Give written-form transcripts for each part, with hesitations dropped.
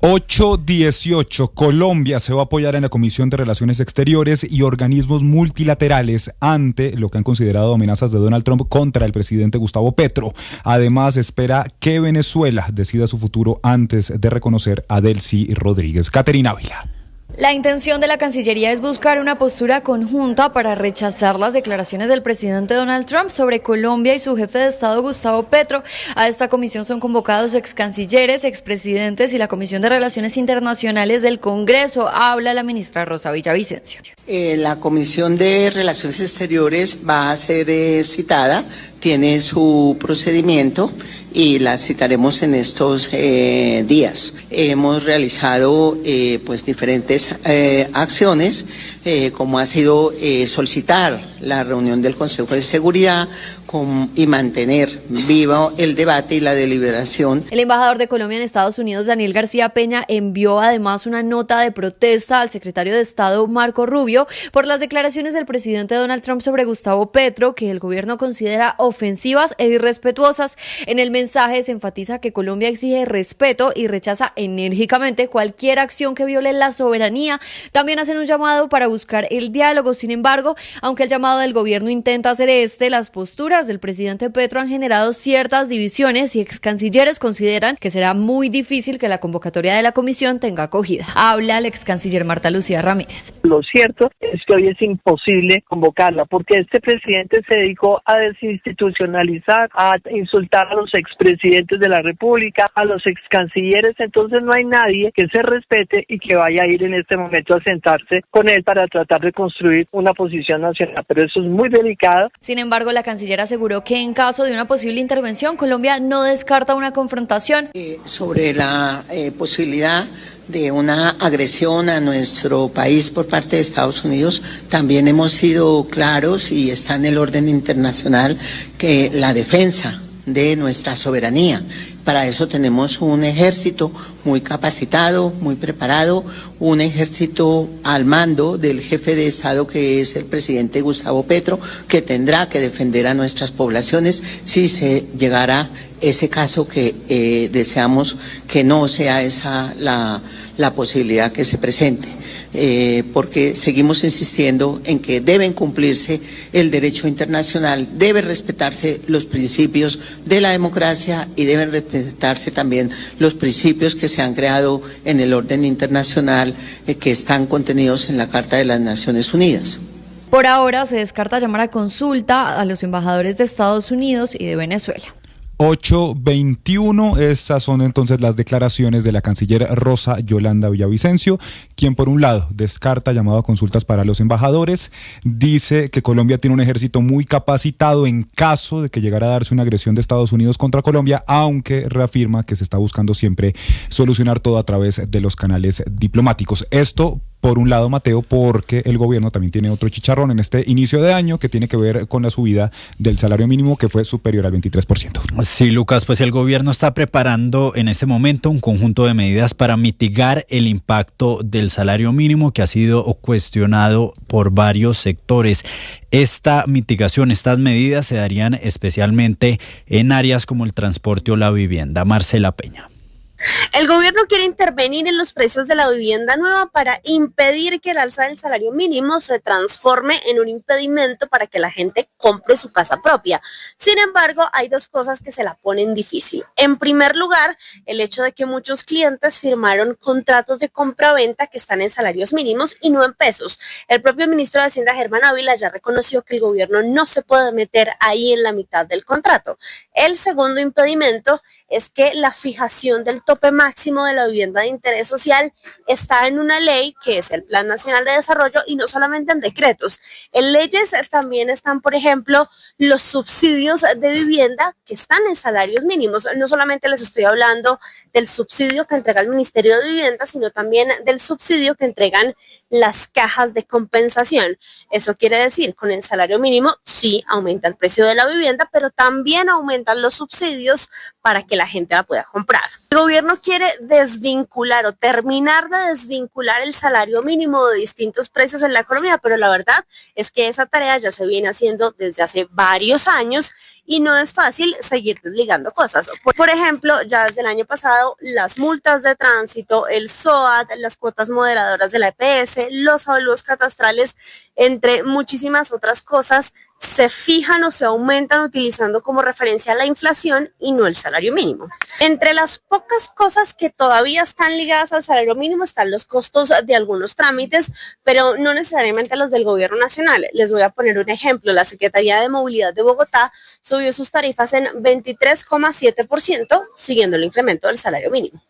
8:18. Colombia se va a apoyar en la Comisión de Relaciones Exteriores y organismos multilaterales ante lo que han considerado amenazas de Donald Trump contra el presidente Gustavo Petro. Además, espera que Venezuela decida su futuro antes de reconocer a Delcy Rodríguez. Caterina Ávila. La intención de la Cancillería es buscar una postura conjunta para rechazar las declaraciones del presidente Donald Trump sobre Colombia y su jefe de Estado Gustavo Petro. A esta comisión son convocados excancilleres, expresidentes y la Comisión de Relaciones Internacionales del Congreso. Habla la ministra Rosa Villavicencio. La Comisión de Relaciones Exteriores va a ser citada, tiene su procedimiento y la citaremos en estos días. Hemos realizado pues diferentes acciones, como ha sido solicitar la reunión del Consejo de Seguridad y mantener vivo el debate y la deliberación. El embajador de Colombia en Estados Unidos, Daniel García Peña, envió además una nota de protesta al secretario de Estado, Marco Rubio, por las declaraciones del presidente Donald Trump sobre Gustavo Petro, que el gobierno considera ofensivas e irrespetuosas. En el mensaje se enfatiza que Colombia exige respeto y rechaza enérgicamente cualquier acción que viole la soberanía. También hacen un llamado para buscar el diálogo. Sin embargo, aunque el llamado del gobierno intenta hacer las posturas del presidente Petro han generado ciertas divisiones y excancilleres consideran que será muy difícil que la convocatoria de la comisión tenga acogida. Habla la excanciller Marta Lucía Ramírez. Lo cierto es que hoy es imposible convocarla porque este presidente se dedicó a desinstitucionalizar, a insultar a los expresidentes de la República, a los excancilleres, entonces no hay nadie que se respete y que vaya a ir en este momento a sentarse con él para tratar de construir una posición nacional, pero eso es muy delicado. Sin embargo, la canciller aseguró que en caso de una posible intervención, Colombia no descarta una confrontación. Sobre la posibilidad de una agresión a nuestro país por parte de Estados Unidos, también hemos sido claros y está en el orden internacional que la defensa de nuestra soberanía. Para eso tenemos un ejército muy capacitado, muy preparado, un ejército al mando del jefe de Estado que es el presidente Gustavo Petro, que tendrá que defender a nuestras poblaciones si se llegara ese caso que deseamos que no sea esa la posibilidad que se presente. Porque seguimos insistiendo en que deben cumplirse el derecho internacional, deben respetarse los principios de la democracia y deben respetarse también los principios que se han creado en el orden internacional que están contenidos en la Carta de las Naciones Unidas. Por ahora se descarta llamar a consulta a los embajadores de Estados Unidos y de Venezuela. 8:21, esas son entonces las declaraciones de la canciller Rosa Yolanda Villavicencio, quien por un lado descarta llamado a consultas para los embajadores, dice que Colombia tiene un ejército muy capacitado en caso de que llegara a darse una agresión de Estados Unidos contra Colombia, aunque reafirma que se está buscando siempre solucionar todo a través de los canales diplomáticos. Esto por un lado, Mateo, porque el gobierno también tiene otro chicharrón en este inicio de año que tiene que ver con la subida del salario mínimo que fue superior al 23%. Sí, Lucas, pues el gobierno está preparando en este momento un conjunto de medidas para mitigar el impacto del salario mínimo que ha sido cuestionado por varios sectores. Esta mitigación, estas medidas se darían especialmente en áreas como el transporte o la vivienda. Marcela Peña. El gobierno quiere intervenir en los precios de la vivienda nueva para impedir que el alza del salario mínimo se transforme en un impedimento para que la gente compre su casa propia. Sin embargo, hay dos cosas que se la ponen difícil. En primer lugar, el hecho de que muchos clientes firmaron contratos de compra-venta que están en salarios mínimos y no en pesos. El propio ministro de Hacienda, Germán Ávila, ya reconoció que el gobierno no se puede meter ahí en la mitad del contrato. El segundo impedimento es que la fijación del tope máximo de la vivienda de interés social está en una ley que es el Plan Nacional de Desarrollo y no solamente en decretos. En leyes también están, por ejemplo, los subsidios de vivienda que están en salarios mínimos. No solamente les estoy hablando del subsidio que entrega el Ministerio de Vivienda, sino también del subsidio que entregan las cajas de compensación. Eso quiere decir, con el salario mínimo sí aumenta el precio de la vivienda, pero también aumentan los subsidios para que la la gente la pueda comprar. El gobierno quiere desvincular o terminar de desvincular el salario mínimo de distintos precios en la economía, pero la verdad es que esa tarea ya se viene haciendo desde hace varios años y no es fácil seguir desligando cosas. Por ejemplo, ya desde el año pasado, las multas de tránsito, el SOAT, las cuotas moderadoras de la EPS, los avalúos catastrales, entre muchísimas otras cosas, se fijan o se aumentan utilizando como referencia la inflación y no el salario mínimo. Entre las pocas cosas que todavía están ligadas al salario mínimo están los costos de algunos trámites, pero no necesariamente los del gobierno nacional. Les voy a poner un ejemplo. La Secretaría de Movilidad de Bogotá subió sus tarifas en 23,7%, siguiendo el incremento del salario mínimo.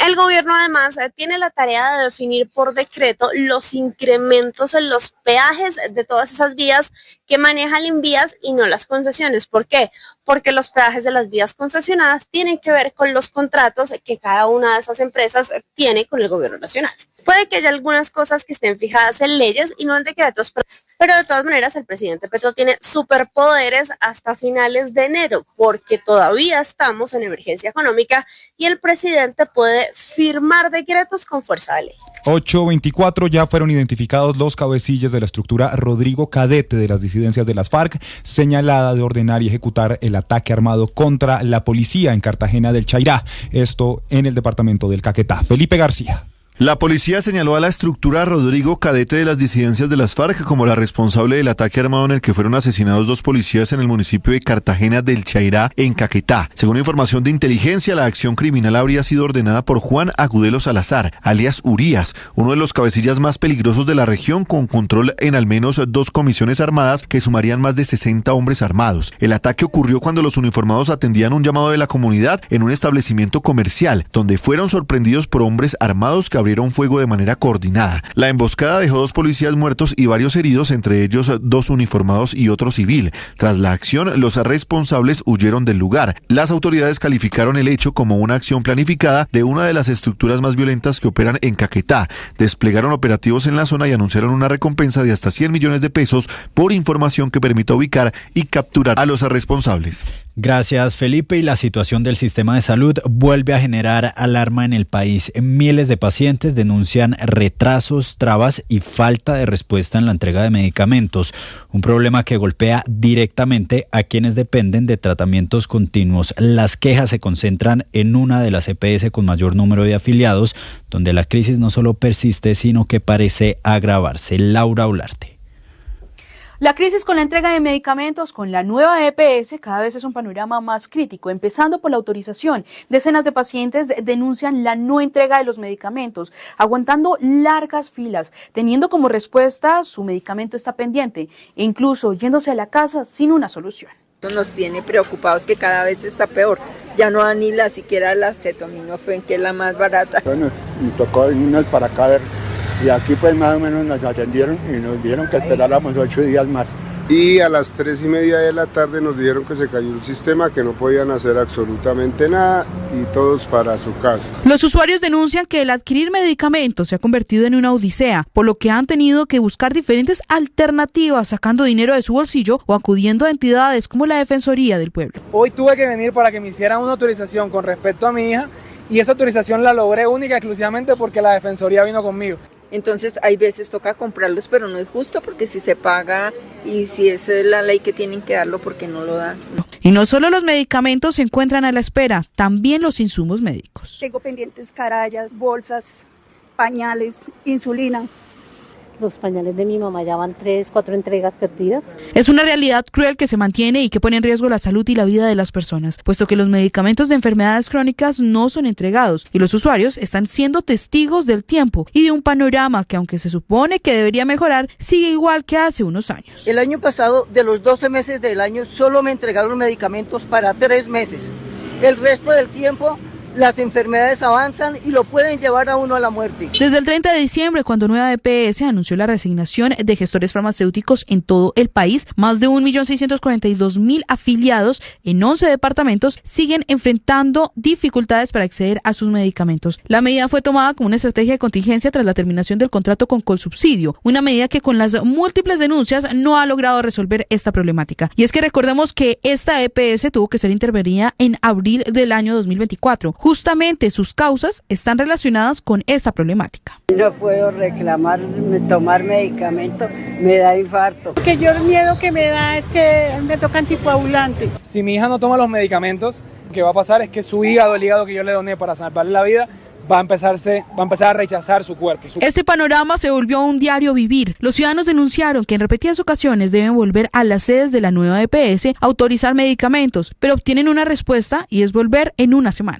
El gobierno además tiene la tarea de definir por decreto los incrementos en los peajes de todas esas vías que maneja el Invías y no las concesiones. ¿Por qué? Porque los peajes de las vías concesionadas tienen que ver con los contratos que cada una de esas empresas tiene con el gobierno nacional. Puede que haya algunas cosas que estén fijadas en leyes y no en decretos, pero de todas maneras el presidente Petro tiene superpoderes hasta finales de enero, porque todavía estamos en emergencia económica y el presidente puede firmar decretos con fuerza de ley. 8:24, ya fueron identificados los cabecillas de la estructura Rodrigo Cadete de las disidencias de las FARC, señalada de ordenar y ejecutar el ataque armado contra la policía en Cartagena del Chairá, esto en el departamento del Caquetá. Felipe García. La policía señaló a la estructura Rodrigo Cadete de las disidencias de las FARC como la responsable del ataque armado en el que fueron asesinados 2 policías en el municipio de Cartagena del Chairá, en Caquetá. Según información de inteligencia, la acción criminal habría sido ordenada por Juan Agudelo Salazar, alias Urías, uno de los cabecillas más peligrosos de la región, con control en al menos 2 comisiones armadas que sumarían más de 60 hombres armados. El ataque ocurrió cuando los uniformados atendían un llamado de la comunidad en un establecimiento comercial, donde fueron sorprendidos por hombres armados que abrieron fuego de manera coordinada. La emboscada dejó 2 policías muertos y varios heridos, entre ellos 2 uniformados y otro civil. Tras la acción, los responsables huyeron del lugar. Las autoridades calificaron el hecho como una acción planificada de una de las estructuras más violentas que operan en Caquetá. Desplegaron operativos en la zona y anunciaron una recompensa de hasta 100 millones de pesos por información que permita ubicar y capturar a los responsables. Gracias, Felipe. Y la situación del sistema de salud vuelve a generar alarma en el país. Miles de pacientes denuncian retrasos, trabas y falta de respuesta en la entrega de medicamentos, un problema que golpea directamente a quienes dependen de tratamientos continuos. Las quejas se concentran en una de las EPS con mayor número de afiliados, donde la crisis no solo persiste, sino que parece agravarse. Laura Olarte. La crisis con la entrega de medicamentos con la nueva EPS cada vez es un panorama más crítico, empezando por la autorización. Decenas de pacientes denuncian la no entrega de los medicamentos, aguantando largas filas, teniendo como respuesta su medicamento está pendiente e incluso yéndose a la casa sin una solución. Nos tiene preocupados que cada vez está peor. Ya no da ni siquiera la acetaminofén, que es la más barata. Bueno, nos tocó irnos para acá a ver. Y aquí pues más o menos nos atendieron y nos dijeron que esperáramos 8 días más. Y a las 3:30 de la tarde nos dijeron que se cayó el sistema, que no podían hacer absolutamente nada y todos para su casa. Los usuarios denuncian que el adquirir medicamentos se ha convertido en una odisea, por lo que han tenido que buscar diferentes alternativas, sacando dinero de su bolsillo o acudiendo a entidades como la Defensoría del Pueblo. Hoy tuve que venir para que me hicieran una autorización con respecto a mi hija y esa autorización la logré única y exclusivamente porque la Defensoría vino conmigo. Entonces hay veces toca comprarlos, pero no es justo porque si se paga y si es la ley que tienen que darlo, porque no lo dan. Y no solo los medicamentos se encuentran a la espera, también los insumos médicos. Tengo pendientes carayas, bolsas, pañales, insulina. Los pañales de mi mamá ya van 3, 4 entregas perdidas. Es una realidad cruel que se mantiene y que pone en riesgo la salud y la vida de las personas, puesto que los medicamentos de enfermedades crónicas no son entregados y los usuarios están siendo testigos del tiempo y de un panorama que, aunque se supone que debería mejorar, sigue igual que hace unos años. El año pasado, de los 12 meses del año, solo me entregaron medicamentos para 3 meses. El resto del tiempo las enfermedades avanzan y lo pueden llevar a uno a la muerte. Desde el 30 de diciembre, cuando Nueva EPS anunció la resignación de gestores farmacéuticos en todo el país, más de 1.642.000 afiliados en 11 departamentos siguen enfrentando dificultades para acceder a sus medicamentos. La medida fue tomada como una estrategia de contingencia tras la terminación del contrato con Colsubsidio, una medida que con las múltiples denuncias no ha logrado resolver esta problemática. Y es que recordemos que esta EPS tuvo que ser intervenida en abril del año 2024. Justamente sus causas están relacionadas con esta problemática. No puedo reclamar, tomar medicamento, me da infarto. Que yo el miedo que me da es que me toca anticoagulante. Si mi hija no toma los medicamentos, lo que va a pasar es que su hígado, el hígado que yo le doné para salvarle la vida, va a empezar a rechazar su cuerpo. Este panorama se volvió un diario vivir. Los ciudadanos denunciaron que en repetidas ocasiones deben volver a las sedes de la nueva EPS a autorizar medicamentos, pero obtienen una respuesta y es volver en una semana.